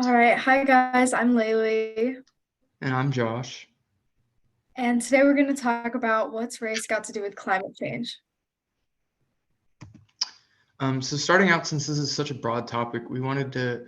All right. Hi, guys. I'm Leili. And I'm Josh. And today we're going to talk about what's race got to do with climate change. So starting out, since this is such a broad topic, we wanted to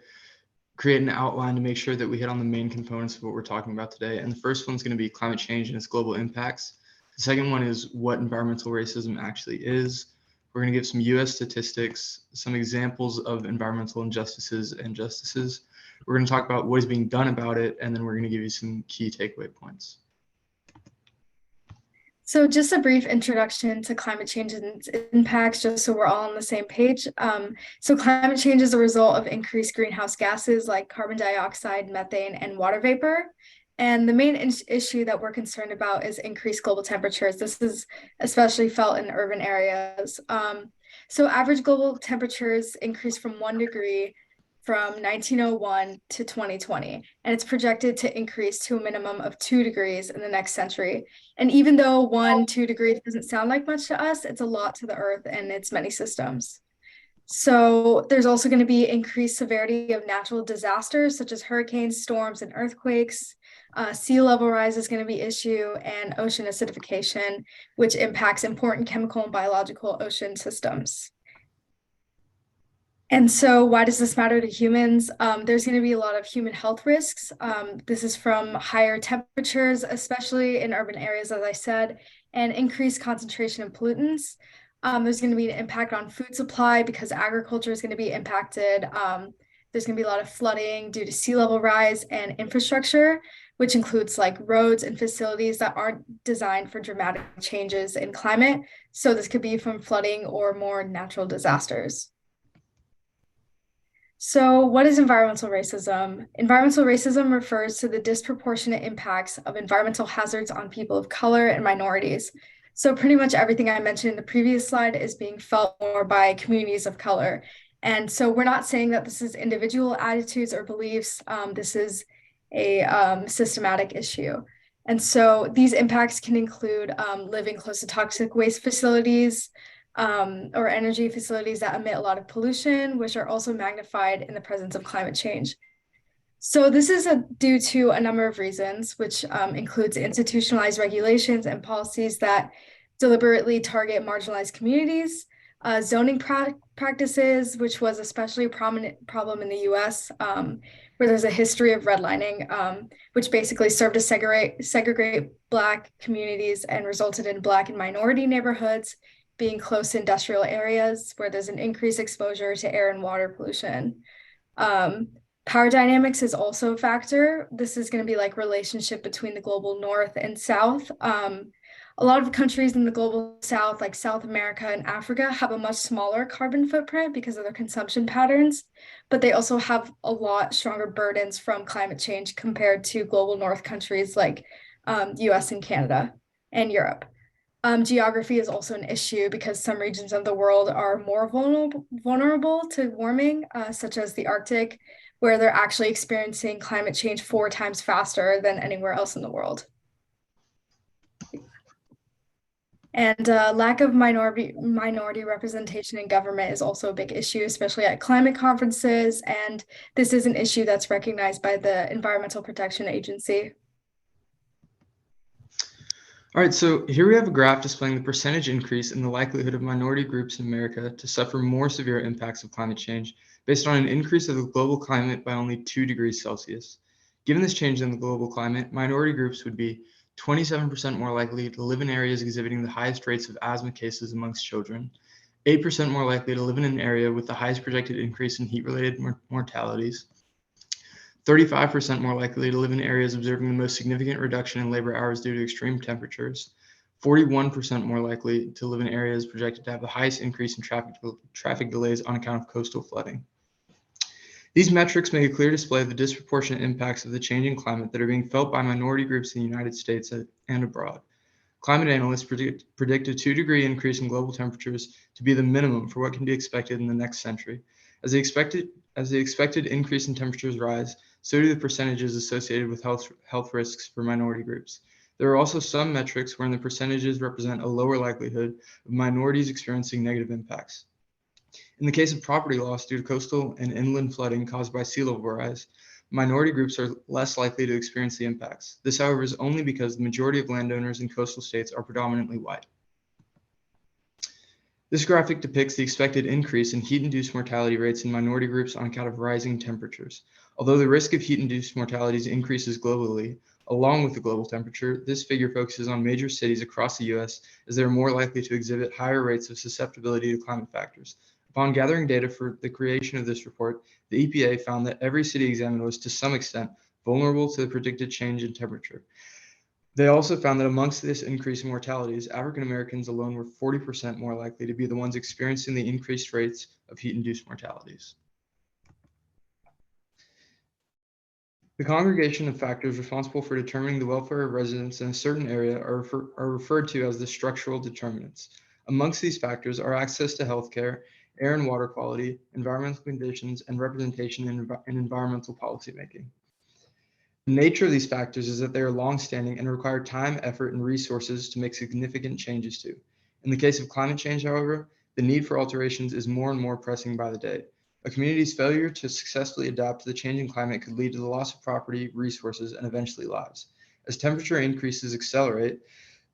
create an outline to make sure that we hit on the main components of what we're talking about today. And the first one's going to be climate change and its global impacts. The second one is what environmental racism actually is. We're going to give some US statistics, some examples of environmental injustices and justices. We're going to talk about what is being done about it, and then we're going to give you some key takeaway points. So, just a brief introduction to climate change and its impacts, just so we're all on the same page. Climate change is a result of increased greenhouse gases like carbon dioxide, methane, and water vapor. And the main issue that we're concerned about is increased global temperatures. This is especially felt in urban areas. Average global temperatures increased from 1 degree from 1901 to 2020, and it's projected to increase to a minimum of 2 degrees in the next century. And even though 2 degrees doesn't sound like much to us, it's a lot to the Earth and its many systems. So there's also going to be increased severity of natural disasters such as hurricanes, storms, and earthquakes. Sea level rise is going to be issue, and ocean acidification, which impacts important chemical and biological ocean systems. And so, why does this matter to humans? There's going to be a lot of human health risks. This is from higher temperatures, especially in urban areas, as I said, and increased concentration of pollutants. There's going to be an impact on food supply because agriculture is going to be impacted. There's going to be a lot of flooding due to sea level rise and infrastructure, which includes like roads and facilities that aren't designed for dramatic changes in climate. So, this could be from flooding or more natural disasters. So, what is environmental racism? Environmental racism refers to the disproportionate impacts of environmental hazards on people of color and minorities. So, pretty much everything I mentioned in the previous slide is being felt more by communities of color. And so, we're not saying that this is individual attitudes or beliefs. This is a systematic issue. And so, these impacts can include living close to toxic waste facilities, or energy facilities that emit a lot of pollution, which are also magnified in the presence of climate change. So this is due to a number of reasons, which includes institutionalized regulations and policies that deliberately target marginalized communities, zoning practices, which was especially a prominent problem in the US, where there's a history of redlining, which basically served to segregate Black communities and resulted in Black and minority neighborhoods being close to industrial areas where there's an increased exposure to air and water pollution. Um, Power dynamics is also a factor. This is going to be like relationship between the global north and south. A lot of countries in the global south, like South America and Africa, have a much smaller carbon footprint because of their consumption patterns, but they also have a lot stronger burdens from climate change compared to global north countries like US and Canada and Europe. Geography is also an issue because some regions of the world are more vulnerable to warming, such as the Arctic, where they're actually experiencing climate change 4 times faster than anywhere else in the world. And lack of minority representation in government is also a big issue, especially at climate conferences. And this is an issue that's recognized by the Environmental Protection Agency. All right, so here we have a graph displaying the percentage increase in the likelihood of minority groups in America to suffer more severe impacts of climate change based on an increase of the global climate by only 2 degrees Celsius. Given this change in the global climate, minority groups would be 27% more likely to live in areas exhibiting the highest rates of asthma cases amongst children, 8% more likely to live in an area with the highest projected increase in heat-related mortalities, 35% more likely to live in areas observing the most significant reduction in labor hours due to extreme temperatures, 41% more likely to live in areas projected to have the highest increase in traffic delays on account of coastal flooding. These metrics make a clear display of the disproportionate impacts of the changing climate that are being felt by minority groups in the United States and abroad. Climate analysts predict a 2-degree increase in global temperatures to be the minimum for what can be expected in the next century. As the expected increase in temperatures rise, so do the percentages associated with health risks for minority groups. There are also some metrics wherein the percentages represent a lower likelihood of minorities experiencing negative impacts. In the case of property loss due to coastal and inland flooding caused by sea level rise, minority groups are less likely to experience the impacts. This, however, is only because the majority of landowners in coastal states are predominantly white. This graphic depicts the expected increase in heat-induced mortality rates in minority groups on account of rising temperatures. Although the risk of heat-induced mortalities increases globally, along with the global temperature, this figure focuses on major cities across the US as they are more likely to exhibit higher rates of susceptibility to climate factors. Upon gathering data for the creation of this report, the EPA found that every city examined was to some extent vulnerable to the predicted change in temperature. They also found that amongst this increase in mortalities, African Americans alone were 40% more likely to be the ones experiencing the increased rates of heat-induced mortalities. The congregation of factors responsible for determining the welfare of residents in a certain area are referred to as the structural determinants. Amongst these factors are access to healthcare, air and water quality, environmental conditions, and representation in environmental policymaking. The nature of these factors is that they are long-standing and require time, effort, and resources to make significant changes to. In the case of climate change, however, the need for alterations is more and more pressing by the day. A community's failure to successfully adapt to the changing climate could lead to the loss of property, resources, and eventually lives. As temperature increases accelerate,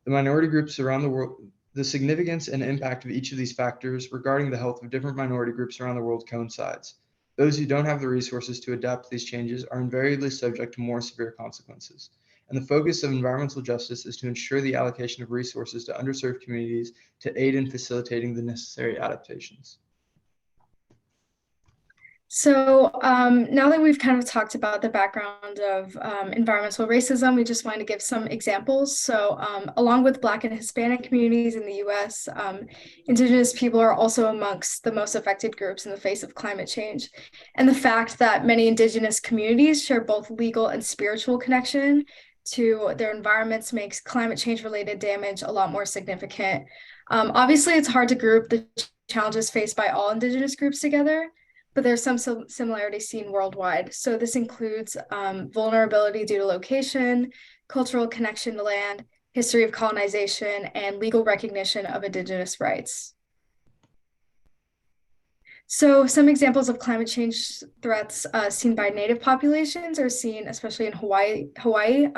the minority groups around the world, the significance and impact of each of these factors regarding the health of different minority groups around the world coincides. Those who don't have the resources to adapt to these changes are invariably subject to more severe consequences. And the focus of environmental justice is to ensure the allocation of resources to underserved communities to aid in facilitating the necessary adaptations. So now that we've kind of talked about the background of environmental racism, we just wanted to give some examples. So along with Black and Hispanic communities in the US, Indigenous people are also amongst the most affected groups in the face of climate change. And the fact that many Indigenous communities share both legal and spiritual connection to their environments makes climate change related damage a lot more significant. Obviously, it's hard to group the challenges faced by all Indigenous groups together, but there's some similarities seen worldwide. So this includes vulnerability due to location, cultural connection to land, history of colonization, and legal recognition of Indigenous rights. So some examples of climate change threats seen by native populations are seen especially in Hawaii,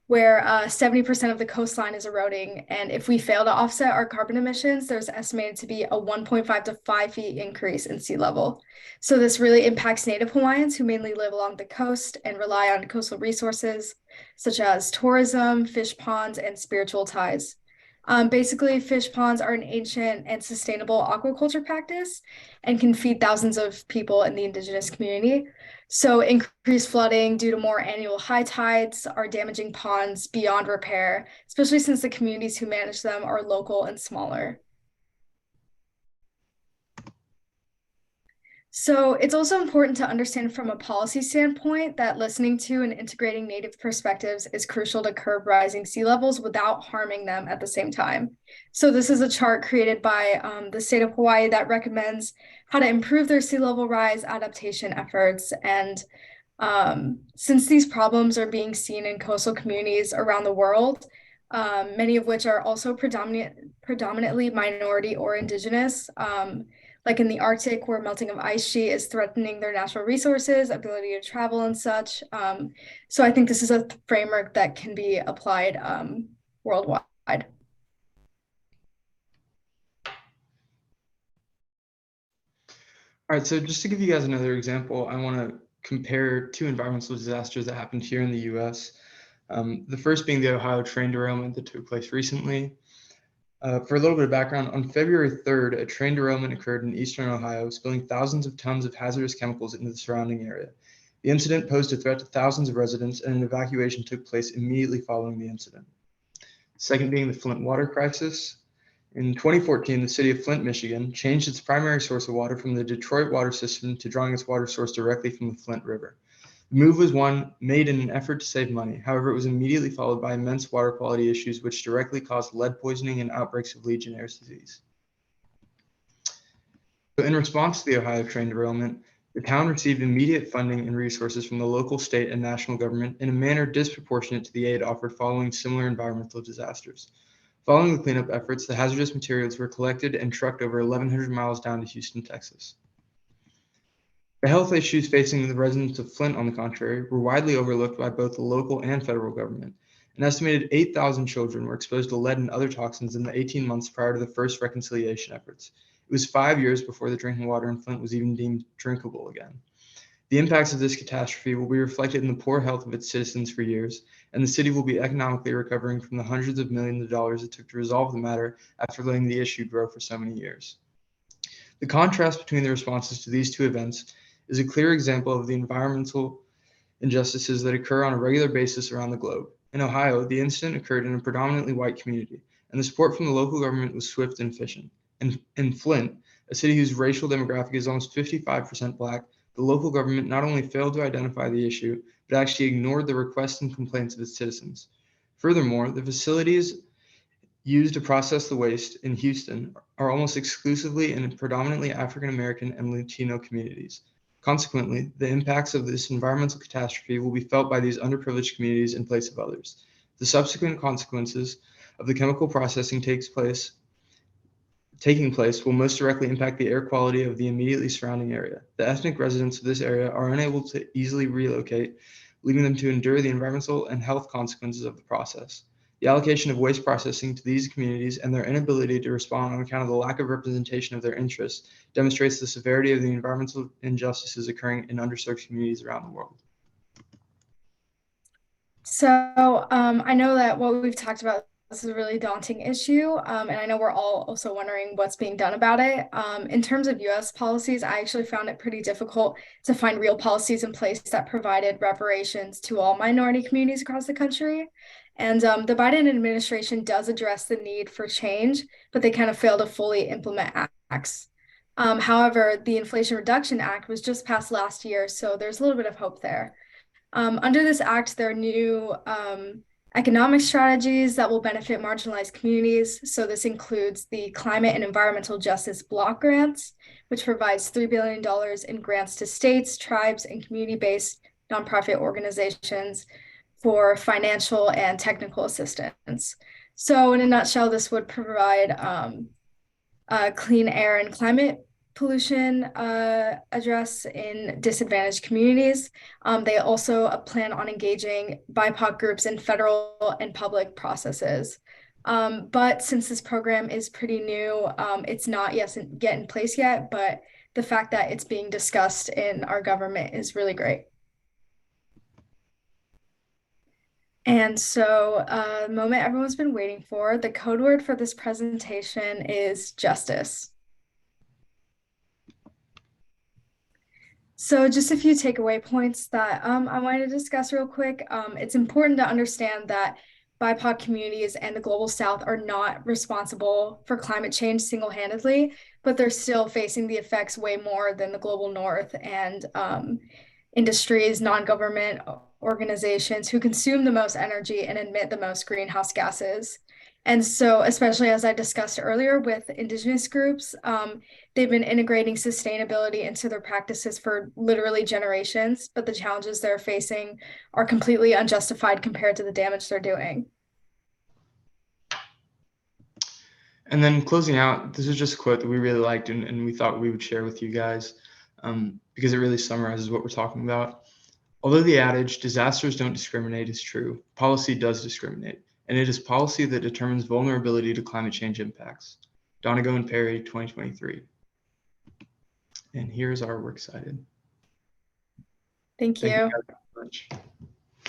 where 70% of the coastline is eroding. And if we fail to offset our carbon emissions, there's estimated to be a 1.5 to 5 feet increase in sea level. So this really impacts Native Hawaiians who mainly live along the coast and rely on coastal resources such as tourism, fish ponds, and spiritual ties. Basically, fish ponds are an ancient and sustainable aquaculture practice and can feed thousands of people in the Indigenous community. So increased flooding due to more annual high tides are damaging ponds beyond repair, especially since the communities who manage them are local and smaller. So it's also important to understand from a policy standpoint that listening to and integrating Native perspectives is crucial to curb rising sea levels without harming them at the same time. So this is a chart created by the state of Hawaii that recommends how to improve their sea level rise adaptation efforts. And since these problems are being seen in coastal communities around the world, many of which are also predominantly minority or indigenous, like in the Arctic, where melting of ice sheet is threatening their natural resources, ability to travel and such. So I think this is a framework that can be applied worldwide. All right, so just to give you guys another example, I want to compare two environmental disasters that happened here in the US. The first being the Ohio train derailment that took place recently. For a little bit of background, on February 3rd, a train derailment occurred in eastern Ohio, spilling thousands of tons of hazardous chemicals into the surrounding area. The incident posed a threat to thousands of residents, and an evacuation took place immediately following the incident. Second being the Flint water crisis. In 2014, the city of Flint, Michigan, changed its primary source of water from the Detroit water system to drawing its water source directly from the Flint River. The move was one made in an effort to save money. However, it was immediately followed by immense water quality issues, which directly caused lead poisoning and outbreaks of Legionnaire's disease. So in response to the Ohio train derailment, the town received immediate funding and resources from the local, state, and national government in a manner disproportionate to the aid offered following similar environmental disasters. Following the cleanup efforts, the hazardous materials were collected and trucked over 1,100 miles down to Houston, Texas. The health issues facing the residents of Flint, on the contrary, were widely overlooked by both the local and federal government. An estimated 8,000 children were exposed to lead and other toxins in the 18 months prior to the first reconciliation efforts. It was 5 years before the drinking water in Flint was even deemed drinkable again. The impacts of this catastrophe will be reflected in the poor health of its citizens for years, and the city will be economically recovering from the hundreds of millions of dollars it took to resolve the matter after letting the issue grow for so many years. The contrast between the responses to these two events is a clear example of the environmental injustices that occur on a regular basis around the globe. In Ohio, the incident occurred in a predominantly white community, and the support from the local government was swift and efficient. In Flint, a city whose racial demographic is almost 55% Black, the local government not only failed to identify the issue, but actually ignored the requests and complaints of its citizens. Furthermore, the facilities used to process the waste in Houston are almost exclusively in predominantly African American and Latino communities. Consequently, the impacts of this environmental catastrophe will be felt by these underprivileged communities in place of others. The subsequent consequences of the chemical processing taking place will most directly impact the air quality of the immediately surrounding area. The ethnic residents of this area are unable to easily relocate, leaving them to endure the environmental and health consequences of the process. The allocation of waste processing to these communities and their inability to respond on account of the lack of representation of their interests demonstrates the severity of the environmental injustices occurring in underserved communities around the world. So I know that what we've talked about, this is a really daunting issue, and I know we're all also wondering what's being done about it. In terms of US policies, I actually found it pretty difficult to find real policies in place that provided reparations to all minority communities across the country. And the Biden administration does address the need for change, but they kind of fail to fully implement acts. However, the Inflation Reduction Act was just passed last year, so there's a little bit of hope there. Under this act, there are new economic strategies that will benefit marginalized communities. So this includes the Climate and Environmental Justice Block Grants, which provides $3 billion in grants to states, tribes, and community-based nonprofit organizations for financial and technical assistance. So in a nutshell, this would provide clean air and climate pollution address in disadvantaged communities. They also plan on engaging BIPOC groups in federal and public processes. But since this program is pretty new, it's not yet in place yet, but the fact that it's being discussed in our government is really great. And so, the moment everyone's been waiting for, the code word for this presentation is justice. So just a few takeaway points that I wanted to discuss real quick. It's important to understand that BIPOC communities and the Global South are not responsible for climate change single-handedly, but they're still facing the effects way more than the Global North and industries, non-government organizations who consume the most energy and emit the most greenhouse gases. And so, especially as I discussed earlier with Indigenous groups, they've been integrating sustainability into their practices for literally generations, but the challenges they're facing are completely unjustified compared to the damage they're doing. And then closing out, this is just a quote that we really liked and we thought we would share with you guys because it really summarizes what we're talking about. Although the adage, disasters don't discriminate, is true, policy does discriminate, and it is policy that determines vulnerability to climate change impacts. Donegal and Perry, 2023. And here's our works cited. Thank Thank you you. guys very much.